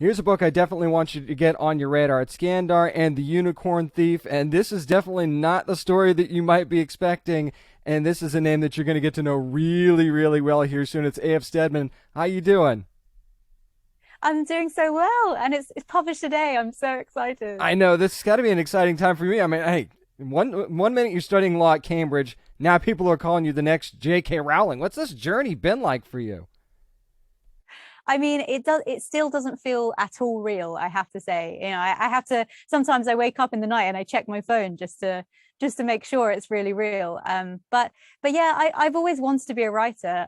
Here's a book I definitely want you to get on your radar. It's Skandar and the Unicorn Thief, and this is definitely not the story that you might be expecting. And this is a name that you're going to get to know really, really well here soon. It's AF Steadman. How you doing? I'm doing so well, and it's published today. I'm so excited. I know this has got to be an exciting time for me. I mean, hey, one minute you're studying law at Cambridge, now people are calling you the next J.K. Rowling. What's this journey been like for you? I mean, it still doesn't feel at all real, I have to say. I have to sometimes I wake up in the night and I check my phone just to make sure it's really real. But yeah, I've always wanted to be a writer.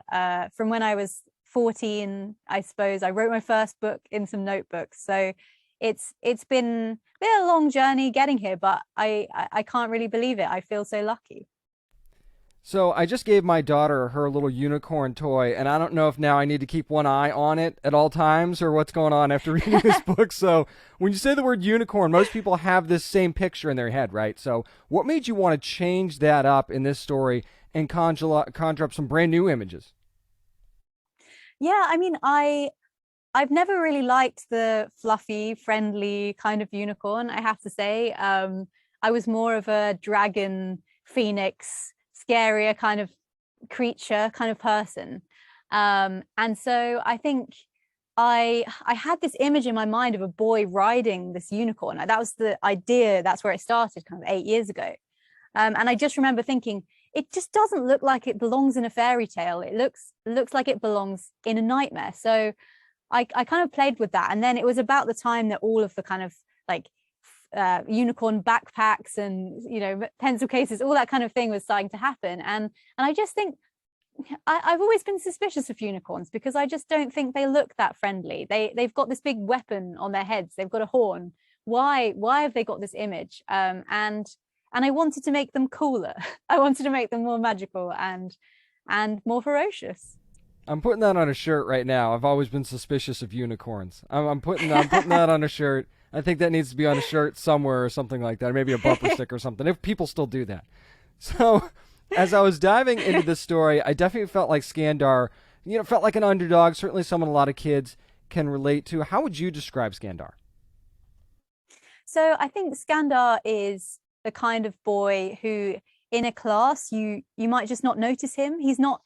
From when I was 14, I suppose. I wrote my first book in some notebooks. So it's been a long journey getting here, but I can't really believe it. I feel so lucky. So I just gave my daughter her little unicorn toy, and I don't know if now I need to keep one eye on it at all times or what's going on after reading this book. So when you say the word unicorn, most people have this same picture in their head, right? So what made you want to change that up in this story and conjure up some brand new images? Yeah, I mean, I've never really liked the fluffy, friendly kind of unicorn, I have to say. I was more of a dragon, phoenix, scarier kind of creature kind of person. And so I think I had this image in my mind of a boy riding this unicorn. That was the idea. That's where it started, kind of 8 years ago. And I just remember thinking, it just doesn't look like it belongs in a fairy tale. It looks like it belongs in a nightmare. So I kind of played with that. And then it was about the time that all of the kind of like unicorn backpacks and pencil cases, all that kind of thing was starting to happen. And I just think I've always been suspicious of unicorns because I just don't think they look that friendly. They've got this big weapon on their heads. They've got a horn. Why have they got this image? And I wanted to make them cooler. I wanted to make them more magical and more ferocious. I'm putting that on a shirt right now. I've always been suspicious of unicorns. I'm putting that on a shirt. I think that needs to be on a shirt somewhere or something like that, or maybe a bumper sticker or something. If people still do that. So, as I was diving into this story, I definitely felt like Skandar, felt like an underdog. Certainly, someone a lot of kids can relate to. How would you describe Skandar? So I think Skandar is the kind of boy who in a class you might just not notice him. He's not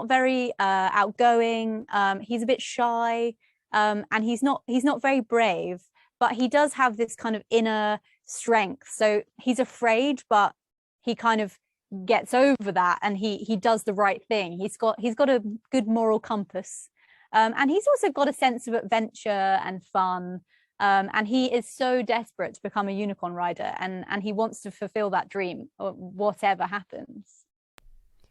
very outgoing. He's a bit shy, and he's not very brave. But he does have this kind of inner strength. So he's afraid, but he kind of gets over that, and he does the right thing. He's got a good moral compass, and he's also got a sense of adventure and fun. And he is so desperate to become a unicorn rider, and he wants to fulfill that dream, whatever happens.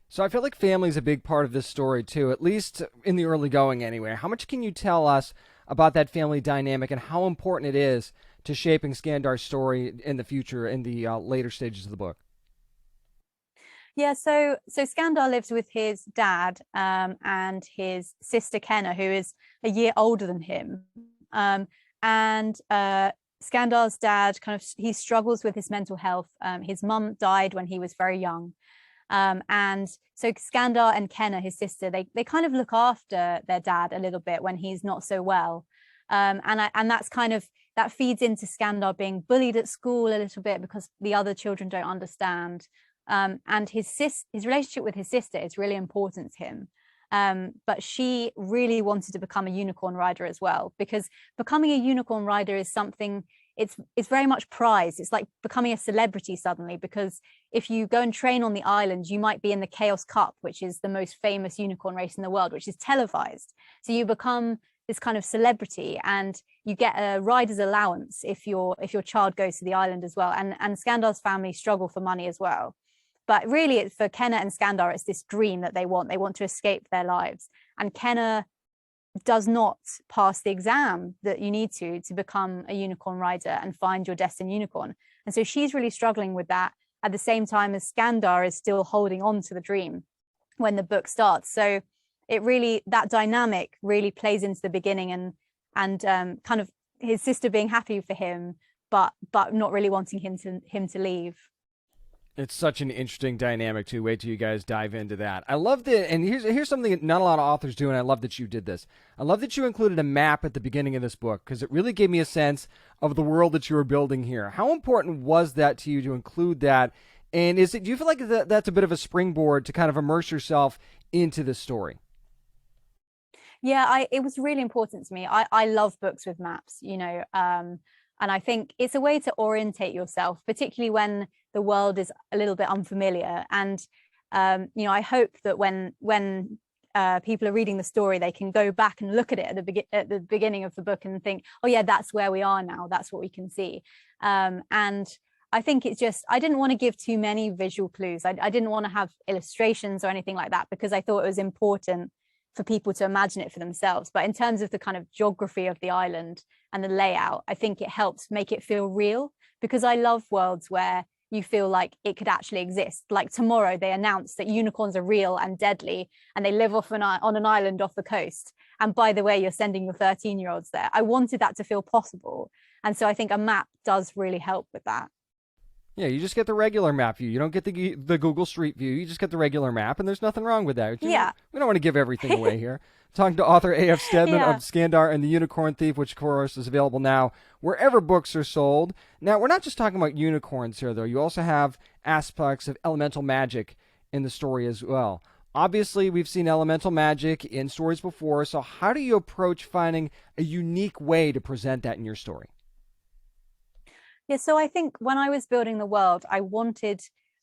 So I feel like family is a big part of this story too, at least in the early going anyway. How much can you tell us about that family dynamic and how important it is to shaping Skandar's story in the future in the later stages of the book? Yeah, so Skandar lives with his dad, and his sister Kenna, who is a year older than him. And Skandar's dad he struggles with his mental health. His mum died when he was very young. And so Skandar and Kenna, his sister, they kind of look after their dad a little bit when he's not so well. And that feeds into Skandar being bullied at school a little bit because the other children don't understand. And his relationship with his sister is really important to him. But she really wanted to become a unicorn rider as well, because becoming a unicorn rider is something, it's very much prized. It's like becoming a celebrity suddenly, because if you go and train on the island, you might be in the Chaos Cup, which is the most famous unicorn race in the world, which is televised. So you become this kind of celebrity, and you get a rider's allowance if your child goes to the island as well. And Skandar's family struggle for money as well. But really, it's for Kenna and Skandar, it's this dream that they want. They want to escape their lives. And Kenna does not pass the exam that you need to become a unicorn rider and find your destined unicorn. And so she's really struggling with that at the same time as Skandar is still holding on to the dream when the book starts. So that dynamic really plays into the beginning, and kind of his sister being happy for him, but not really wanting him to leave. It's such an interesting dynamic too. Wait till you guys dive into that. I love that, and here's something that not a lot of authors do, and I love that you did this. I love that you included a map at the beginning of this book because it really gave me a sense of the world that you were building here. How important was that to you to include that? And do you feel like that's a bit of a springboard to kind of immerse yourself into this story? Yeah, it was really important to me. I love books with maps, and I think it's a way to orientate yourself, particularly when the world is a little bit unfamiliar. And I hope that when people are reading the story, they can go back and look at it at the beginning of the book and think, oh yeah, that's where we are now. That's what we can see. And I think it's just, I didn't want to give too many visual clues. I didn't want to have illustrations or anything like that because I thought it was important for people to imagine it for themselves. But in terms of the kind of geography of the island and the layout, I think it helps make it feel real, because I love worlds where you feel like it could actually exist. Like tomorrow they announce that unicorns are real and deadly and they live on an island off the coast. And by the way, you're sending your 13-year-olds there. I wanted that to feel possible. And so I think a map does really help with that. Yeah, you just get the regular map view. You don't get the Google Street View. You just get the regular map, and there's nothing wrong with that. Yeah. We don't want to give everything away here. Talking to author AF Steadman Yeah. of Skandar and the Unicorn Thief, which, of course, is available now wherever books are sold. Now, we're not just talking about unicorns here, though. You also have aspects of elemental magic in the story as well. Obviously, we've seen elemental magic in stories before, so how do you approach finding a unique way to present that in your story? Yeah, so I think when I was building the world, I wanted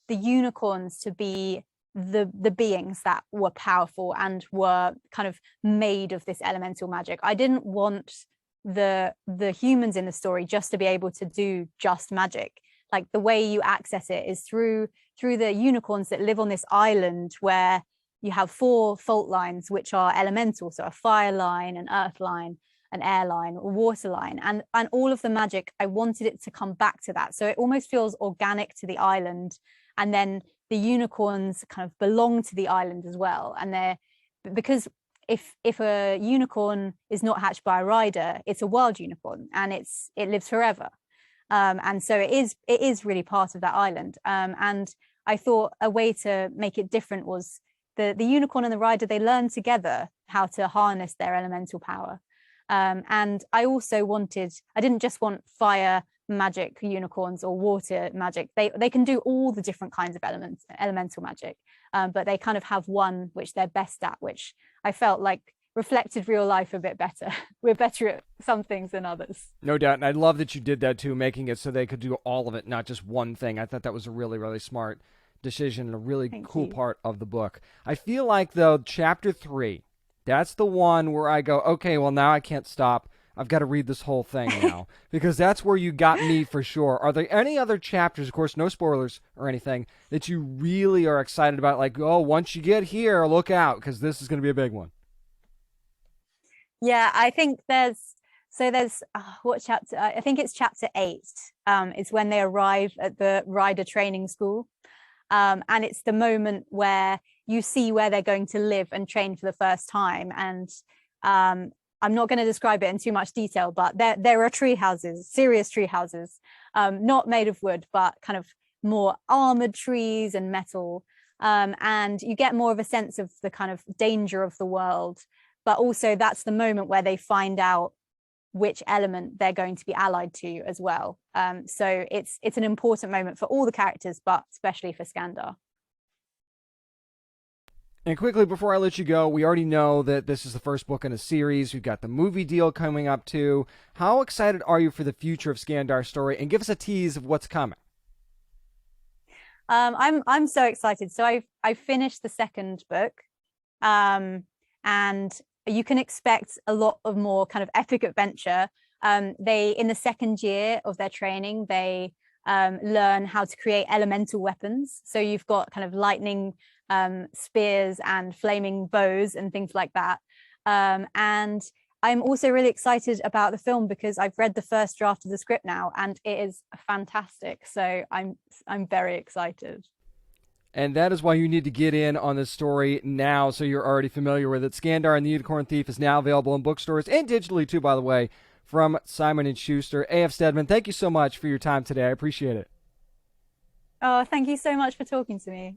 the unicorns to be the beings that were powerful and were kind of made of this elemental magic. I didn't want the humans in the story just to be able to do just magic. Like the way you access it is through the unicorns that live on this island where you have 4 fault lines, which are elemental, so a fire line, an earth line, an air line, a water line, and all of the magic, I wanted it to come back to that. So it almost feels organic to the island. And then the unicorns kind of belong to the island as well. And they're, because if a unicorn is not hatched by a rider, it's a wild unicorn and it lives forever. And so it is really part of that island. And I thought a way to make it different was the unicorn and the rider, they learn together how to harness their elemental power. And I didn't just want fire magic unicorns or water magic. They can do all the different kinds of elemental magic, but they kind of have one which they're best at, which I felt like reflected real life a bit better. We're better at some things than others. No doubt, and I love that you did that too, making it so they could do all of it, not just one thing. I thought that was a really, really smart decision and a really cool part of the book. I feel like, though, chapter 3, that's the one where I go, okay, well, now I can't stop. I've got to read this whole thing now, because that's where you got me for sure. Are there any other chapters, of course, no spoilers or anything, that you really are excited about? Like, oh, once you get here, look out, because this is going to be a big one. Yeah, I think there's what chapter? I think it's chapter 8. It's when they arrive at the rider training school. And it's the moment where you see where they're going to live and train for the first time. And I'm not going to describe it in too much detail, but there are tree houses, serious tree houses, not made of wood, but kind of more armored trees and metal. And you get more of a sense of the kind of danger of the world. But also that's the moment where they find out which element they're going to be allied to as well. So it's an important moment for all the characters, but especially for Skandar. And quickly, before I let you go, we already know that this is the first book in a series. We've got the movie deal coming up too. How excited are you for the future of Skandar's story? And give us a tease of what's coming. I'm so excited. So I finished the second book, and you can expect a lot of more kind of epic adventure. They, in the second year of their training, they learn how to create elemental weapons. So you've got kind of lightning spears and flaming bows and things like that. And I'm also really excited about the film because I've read the first draft of the script now, and it is fantastic. So I'm very excited. And that is why you need to get in on this story now, so you're already familiar with it. Skandar and the Unicorn Thief is now available in bookstores and digitally too, by the way, from Simon & Schuster. AF Steadman, thank you so much for your time today. I appreciate it. Oh, thank you so much for talking to me.